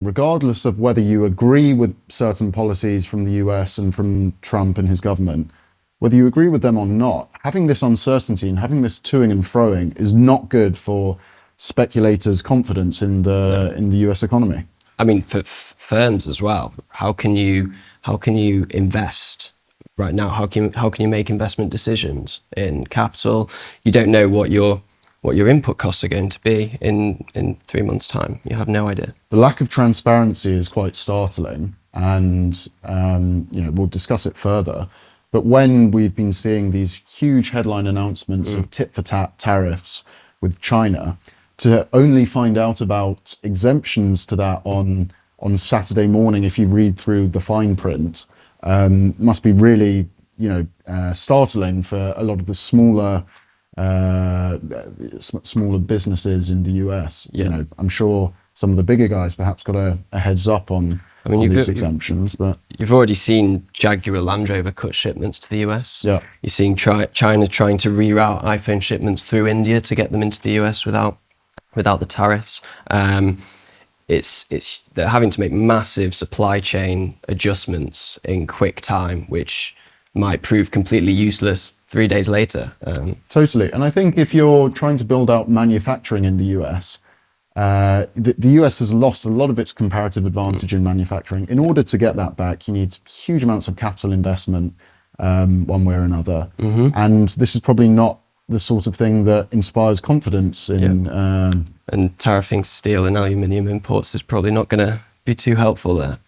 regardless of whether you agree with certain policies from the US and from Trump and his government, whether you agree with them or not, having this uncertainty and having this toing and froing is not good for speculators' confidence in the US economy. I mean, for firms as well, how can you invest right now? How can you make investment decisions in capital? You don't know what your input costs are going to be in 3 months' time. You have no idea. The lack of transparency is quite startling, and we'll discuss it further. But when we've been seeing these huge headline announcements of tit-for-tat tariffs with China, to only find out about exemptions to that on Saturday morning, if you read through the fine print, must be really startling for a lot of the smaller businesses in the US. Yeah. I'm sure some of the bigger guys perhaps got a heads up on these exemptions, but you've already seen Jaguar Land Rover cut shipments to the US. Yeah. You're seeing China trying to reroute iPhone shipments through India to get them into the US without the tariffs. They're having to make massive supply chain adjustments in quick time, which might prove completely useless 3 days later. Totally. And I think if you're trying to build out manufacturing in the US, the US has lost a lot of its comparative advantage in manufacturing. In order to get that back, you need huge amounts of capital investment, one way or another. And this is probably not the sort of thing that inspires confidence in... And tariffing steel and aluminium imports is probably not going to be too helpful there.